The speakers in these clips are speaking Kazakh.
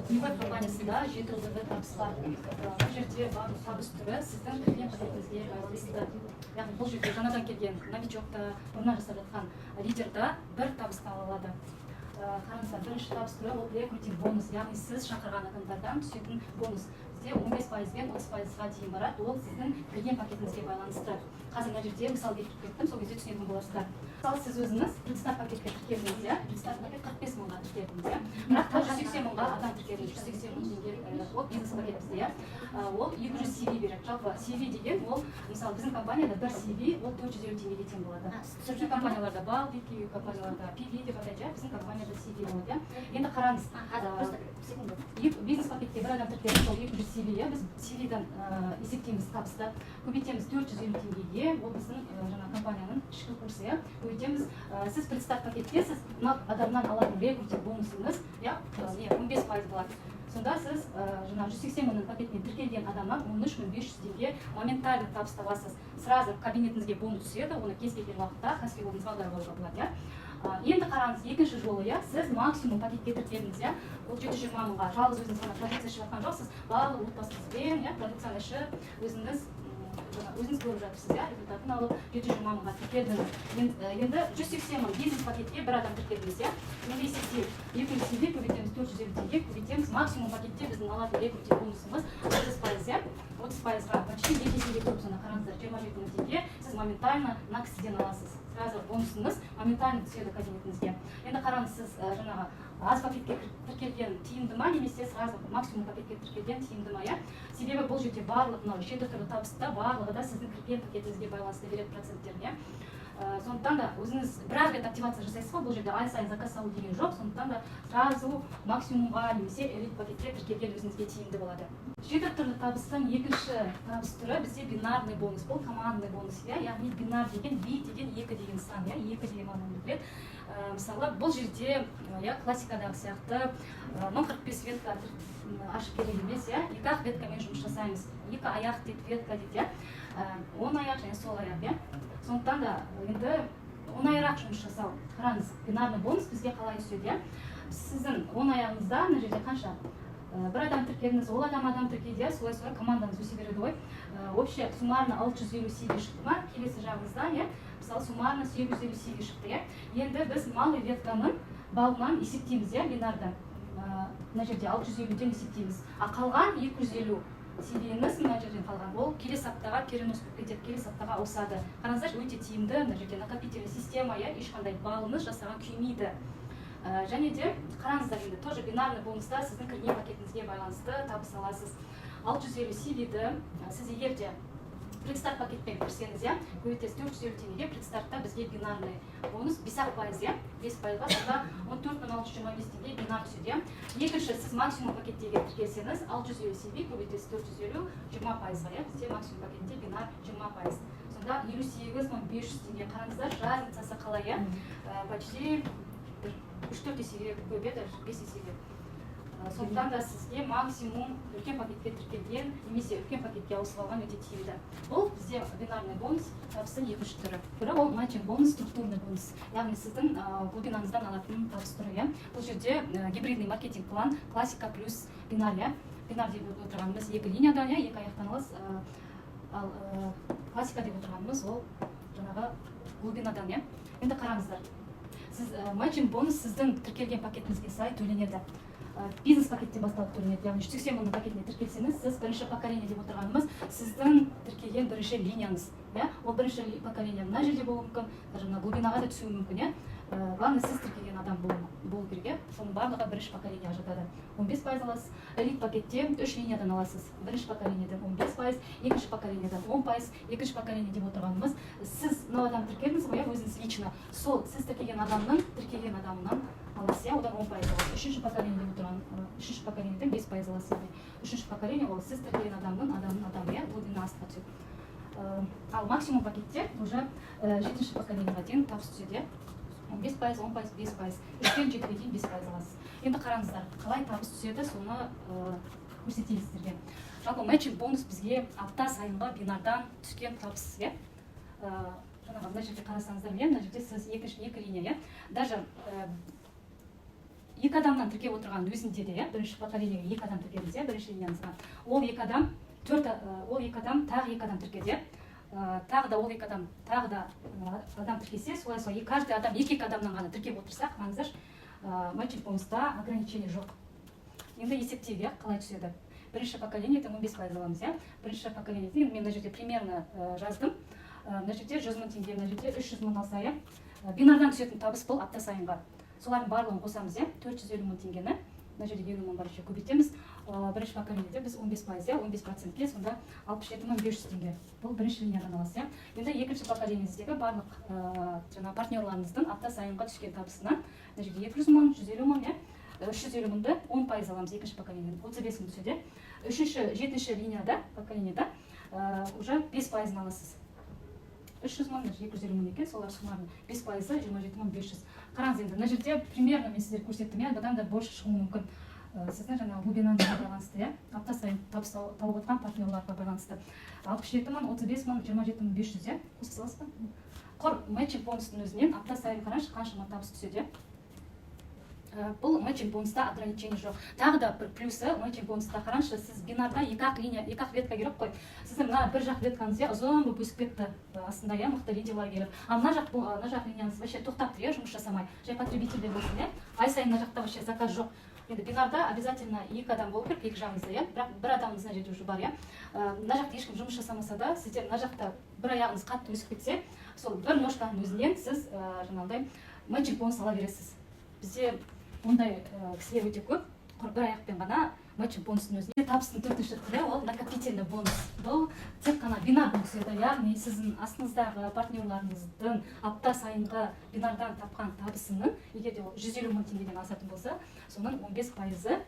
Университет компаниясында 7 жылдық табыс бар. Бұл жерде барлық табыс түрі сіздің кірген пакетіңізге байланысты. Яғни бұл жерде жаңадан келген новичокта, бұрыннан жасап жатқан лидерда бір табысты ала алады. Қараңыздар, бірінші табыс түрі ол рекрутинг бонус, яғни сіз шақырған адамдардан түсетін бонус. Бізде 15%-бен 30%-ға дейін барады, ол сіздің кірген пакетіңізге байланысты. Қазір мына жерде мысал келтіріп кеттім, сол кезде түсінетін боласыздар. Мысалы, сіз өзіңіз предстарт пакетке тіркелдіңіз, иә? Предстарт пакет 45 мыңға тіркелдіңіз, иә? Бірақ 180 мыңға адам тіркелдіңіз, 180 мың теңге ол бизнес пакет бізде, иә? Ол 200 CV береді. Жалпы CV деген ол, мысалы, біздің компанияда бір CV ол 450 теңгеге тең болады. Түркі компанияларда бал, BTU компанияларда PV деп атайды, біздің компанияда CV болады, иә? Енді қараңыз, бизнес пакетке бір адам тіркелді, сол 200 CV, иә? Біз CV-дан есептейміз табысты, көбейтеміз 450 теңгеге, ол біздің жаңа компанияның ішкі курсы, иә? Көбейтеміз, сіз предстарт пакетте, сіз адамнан алатын рекрутинг бонусыңыз, иә, 15% болады. Сонда сіз 180 мыңның пакетіне тіркелген адамнан 13.500 теңге моментально табыс табасыз. Сразу кабинетіңізге бонус түседі, оны кез келген уақытта кәсіби болуыңызға алуға болады, иә. Енді қараңыз, екінші жолы, иә, сіз максимум пакетке тіркелдіңіз, иә, ол 720 мыңға жалғыз өзіңіз ғана продукция ішіп жатқан жоқсыз, барлық отбасыңызбен, иә, продукцияны ішіп, өзіңіз көріп жатырсыз, иә, результатын алып 720 мыңға тіркелдіңіз. Енді 180 мың бизнес пакетке бір адам тіркелдіңіз, иә. Енді есептейік, 200 теңге көбейтеміз 450 теңге, көбейтеміз максимум пакетте біздің алатын рекрутинг бонусымыз 30%, иә. 30%-ға почти 2 есеге көп, сонда қараңыздар, 27 мың теңге сіз моментально на кісіден аласыз. Сразу бонусыңыз моментально түседі кабинетіңізге. Енді қараңыз, сіз жаңағы аз пакетке тіркелген тиімді ма, немесе сразу максимум пакетке тіркелген тиімді ма, иә? Себебі бұл жерде барлық мынау 7 түрлі табыста барлығы да сіздің кірген пакетіңізге байланысты береді проценттеріне. Сондықтан да өзіңіз бір рет активация жасайсыз ғой, бұл жерде ай сайын заказ алу деген жоқ, сондықтан да сразу максимумға немесе элит пакетке тіркелген өзіңізге тиімді болады. 7 түрлі табыстың екінші табыс түрі бізде бинарный бонус, бұл командный бонус, яғни бинар деген би деген 2 деген сан, 2 деген мағынаны білдіреді. Мысалы, бұл жерде классикадағы сияқты 45 ветка ашып керек емес, 2 веткамен жұмыс жасаймыз. 2 аяқ дейді, ветка дейді, 10 аяқ және сол аяқ, сондықтан да енді оңайырақ жұмыс жасау. Қараңыз, бинарный бонус бізге қалай түседі, сіздің 10 аяғыңызда мына жерде қанша? Бір адам тіркелдіңіз, ол адам тіркелді, солай командаңыз өсе береді ғой. Вообще суммарно 650 CV шықты ма, келесі жағыңызда, мысалы суммарно 750 CV шықты. Енді біз малый ветканың балынан есептейміз, бинарда. Мына жерде 650-ден есептейміз. Қалған 250 CV-іңіз мына жерден қалған. Ол келесі аптаға перенос болып кетеді, келесі аптаға ауысады. Қараңыздар, өте тиімді, мына жерде накопительный система, ешқандай балыңыз жасаған күймейді. Және де қараңыздар, енді тоже бинарный бонуста сіздің кірген пакетіңізге байланысты табыс аласыз. 650 CV-ді сіз егер де предстарт пакетпен кірсеңіз, көбейтесіз 450 теңгеге, предстартта бізге бинарный бонус 5%, 5%-ға сонда 14.625 теңге бинар түседі. Екінші, сіз максимум пакеттеге тіркелсеңіз, 650 CV көбейтесіз 450, 20%-ға, бізде максимум пакетте бинар 20%. Сонда 58.500 теңге. Қараңыздар, разницасы қалай, почти 3-4 есеге көбейеді, 5 есеге. Сондықтан да сізге максимум үлкен пакетке тіркелген, немесе үлкен пакетке ауысып алған өте тиімді. Бұл бізде бинарный бонус табыстың екінші түрі. Бірі ол матчинг бонус, структурный бонус. Яғни сіздің глубинаңыздан алатын табыс түрі. Бұл жерде гибридный маркетинг план, классика плюс бинар. Бинар деп отырғанымыз 2 линиядан, 2 аяқтан аласыз. Ал классика деп отырғанымыз ол жаңағы глубинадан. Енді қараңыздар. Матчинг бонус сіздің тіркелген пакетіңізге сай төленеді. Бизнес пакеттен басталып төленеді, яғни 180 мыңның пакетіне тіркелсеңіз, сіз бірінші поколение деп отырғанымыз сіздің тіркелген бірінші линияңыз. Ол бірінші поколение мына жерде болуы мүмкін, жаңа глубинаға да түсуі мүмкін. Главное, сіз тіркелген адам болу керек, соның барлығы бірінші поколение жатады. 15% аласыз, элит пакетте 3 линиядан аласыз. Бірінші поколениеден 15%, екінші поколениеден 10%, екінші поколение деп отырғанымыз, сіз мынау адам тіркелдіңіз ғой, өзіңіз лично, сол сіз тіркелген адамның тіркелген адамынан аласыз, одан 10% аласыз. Үшінші поколение деп отырған, үшінші поколениеден 5% аласыз. Үшінші поколение ол сіз тіркелген адамның глубина астына түседі. Ал максимум пакетте уже жетінші поколениеға дейін табыс түседі. 15%, 10%, 5%, 3-тен 7-ге дейін 5% аласыз. Енді қараңыздар, қалай табыс түседі, соны көрсетейін сіздерге. Жалпы матчинг бонус бізге апта сайынғы бинардан түскен табыс. Мына жерде қарасаңыздар, мына жерде сіз екі линия, даже екі адамнан тіркеп отырған өзінде де, бірінші поколениеге екі адам тіркедіңіз, бірінші линияңызға. Ол екі адам тағы екі адам тіркеді. Тағы да ол екі адам, тағы да адам тіркесе, солай каждый адам екі адамнан ғана тіркеп отырсақ, маңыздар матчинг бонуста ограничение жоқ. Енді есептейік, қалай түседі. Бірінші поколение, это 15% аламыз, бірінші поколение, мен мына жерде примерно жаздым. Мына жерде 100 мың теңге, мына жерде 300 мың алса, бинардан түсетін табыс бұл апта сайынға. Солардың барлығын қосамыз, 450 мың теңгені, мына жерде 50 мың бар еще көбейтеміз. Бірінші поколениеде біз 15%, 15%-ке сонда 67 мың 500 теңге. Бұл бірінші линиядан аласыз. Енді екінші поколениеңіздегі барлық партнерларыңыздың апта сайынға түскен табысынан, мына жерде 200 мың, 150 мың, 350 мыңды 10% аламыз екінші поколениеден, 35 мың түседі. Үшінші, жетінші линияда, поколениеда уже 5% аласыз. 300 мың, 250 мың екен, солар суммарный 5%, 27 мың 500. Қараңыз енді, мына жерде примерно мен сіздерге көрсеттім, бұдан да больше шығуы мүмкін. Сіздің жаңағы глубинаға байланысты, апта сайын табыс тауып отқан партнерларға байланысты. 67 мың, 35 мың, 27 мың 500, қоса саласыз ба? Құр матчинг бонустың өзінен апта сайын қараңызшы қаншама табыс түседі. Бұл матчинг бонуста ограничение жоқ. Тағы да бір плюсы матчинг бонуста қараңызшы, сіз бинарда екі-ақ ветка керек қой. Сіздің мына бір жақ веткаңыз ұзын болып өсіп кетті, астында мықты лидерлар келіп. Ал мына жақ линияңыз вообще тоқтап тұр, жұмыс жасамай. Жай потребителдер болсын, ай сайын мына жақта вообще заказ жоқ. Енді бинарда обязательно екі адам болу керек, екі жағыңызда, бірақ бір адамыңыз мына жерде уже бар, мына жақта ешкім жұмыс жасамаса да, сіздер мына жақта бір аяғыңыз қатты өсіп кетсе, сол бір ножканың өзінен сіз жаңағыдай матчинг бонус ала бересіз. Бізде ондай кісілер өте көп, бір аяқпен ғана матчинг бонустың өзіне. Табыстың төртінші түрі ол накопительный бонус. Бұл тек қана бинардан түседі, яғни сіздің астыңыздағы партнерларыңыздың апта сайынғы бинардан тапқан табысының, егер де 150 мың теңгеден асатын болса, соның 15%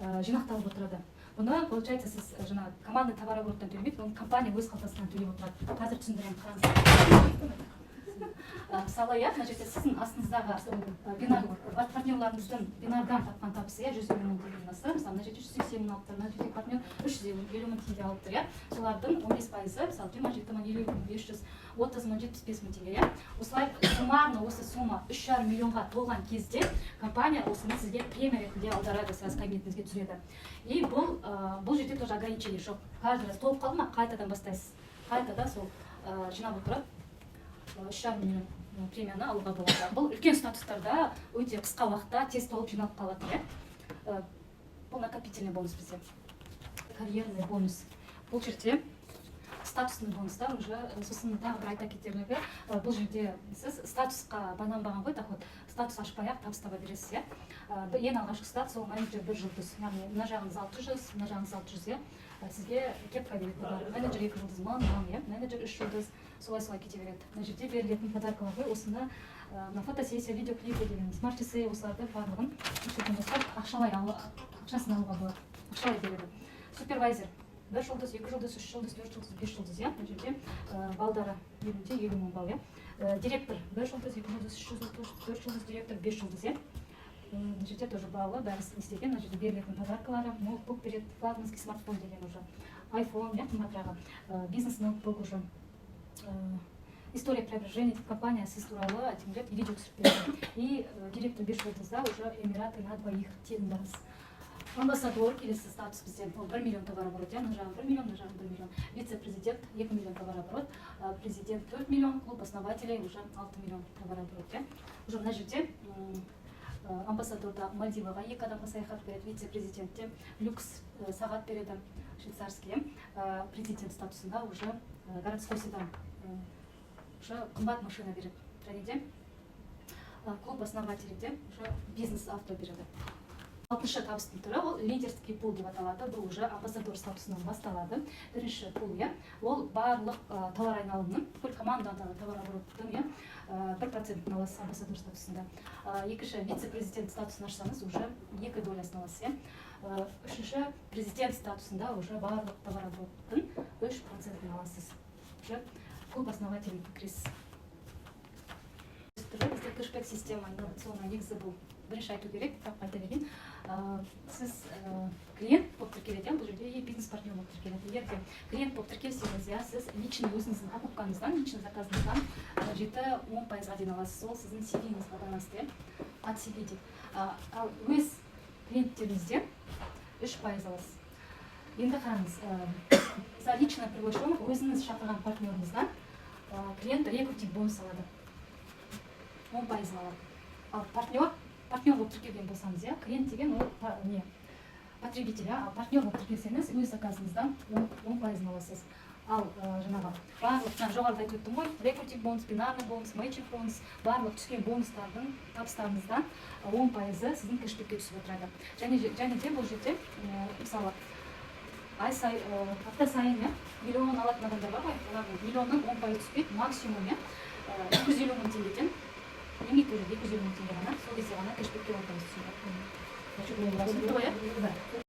жинақталып отырады. Бұны, получается, сіз командный товарообороттан төлемейді, оны компания өз қалтасынан төлеп отырады. Қазір түсіндірем, қараңыз. Мысалы, мына жерде сіздің астыңыздағы партнерларыңыздың бинардан тапқан табысы 150 мың теңгеден асты. Мысалы, мына жерде 180 мың алыптыр, мына жерде партнер 350 мың теңге алыптыр. Солардың 15%, мысалы, 27 мың, 50 мың, 500, 30 мың, 75 мың теңге. Осылай суммарно осы сумма 3,5 миллионға толған кезде компания осыны сізге премия ретінде аударады, сіз кабинетіңізге түсіреді. И бұл жерде тоже ограничение жоқ. Каждый раз толып қалды ма, қайтадан бастайсыз. Қайтадан сол жинап отырады. 3,5 миллион премияны алуға болады. Бұл үлкен статустарда өте қысқа уақытта тез толып жиналып қалады. Бұл накопительный бонус бізде. Карьерный бонус. Бұл жерде статусный бонустар уже сосын тағы бір айта кетерлігі, бұл жерде сіз статусқа байланбаған ғой, доход, статус ашпай-ақ табыс таба бересіз. Ең алғашқы статус ол менеджер 1 жұлдыз, яғни мына жағыңыз 600, мына жағыңыз 600, сізге кепка береді. Менеджер 2 жұлдыз, менеджер 3 жұлдыз, солай кете береді. Мына жерде берілетін подаркалар ғой, осында фотосессия, видеоклипы деген смарт-часы осыларды барлығын ақшасын алуға болады, ақшалай береді. Супервайзер 1 жұлдыз, 2 жұлдыз, 3 жұлдыз, 4 жұлдыз, 5 жұлдыз, мына жерде балдары елінде 50 мың балл. Директор 1 жұлдыз, 2 жұлдыз, 3 жұлдыз, 4 жұлдыз, директор 5 жұлдыз. Мына жерде тоже баллы, бәрісін істеген, мына жерде берілетін подаркалары, ноутбук береді, флагманский смартфон деген уже, iPhone, қымбатырағы, бизнес-ноутбук уже, история преображения компания сіз туралы видео түсіріп береді. И директор 5 жұлдызда уже Эмираты на двоих тегін барыз. Амбассадор келесі статус бізде 1 миллион товарооборот, мына жағын 1 миллион, мына жағын 1 миллион. Вице-президент 2 миллион товарооборот, президент 4 миллион, клуб основателей уже 6 миллион товарооборот. Уже мына жерде амбассадорда Мальдиваға 2 адамға саяхат береді, вице-президентте люкс сағат береді, швейцарский, президент статусында уже городской седан, уже қымбат машина береді. Және де клуб основателейде уже бизнес авто береді. 6-шы табыстың түрі ол лидерский пул деп аталады. Бұл уже амбассадор статусынан басталады. Бірінші пул, ол барлық товар айналымның, бүкіл командадағы товарообороттың 1% аласыз амбассадор статусында. Екінші вице-президент статусын ашсаңыз, уже 2 долясын аласыз. Үшінші президент статусында уже барлық товарообороттың 3% аласыз. Уже клуб основателей кіресіз. Бізде кэшбэк система инновационный негізі бұл. Бірінші айту керек, бірақ айта берейін. Сіз клиент болып тіркеледі, бұл жерде бизнес-партнер болып тіркеледі. Егер клиент болып тіркелсеңіз, сіз личный өзіңіздің покупкаңыздан, личный заказыңыздан 7-10% дейін аласыз. Ол сіздің CV-іңізге байланысты. от себе дейді. Ал өз клиенттеріңізден 3% аласыз. Енді қараңыз, за личное приглашение өзіңіз шақырған партнеріңізден клиент рекрутинг бонус алады. 10% алады. Ал партнер болып тіркелген болсаңыз, клиент деген ол не потребитель, ал партнер болып тіркелсеңіз өз заказыңыздан 10% аласыз. Ал жаңағы барлық, жоғарыда айтып өттім ғой, рекрутинг бонус, бинарный бонус, матчинг бонус, барлық түскен бонустардың табыстарыңыздан 10% сіздің кэшбэкке түсіп отырады. Және де бұл жерде мысалы апта сайын миллион алатын адамдар бар ғой, миллионнан 10% түспейді, максимум 250 мың теңгеден, лимит уже 250 мың теңге ғана, сол кезде ғана кэшбэкке отырыңыз.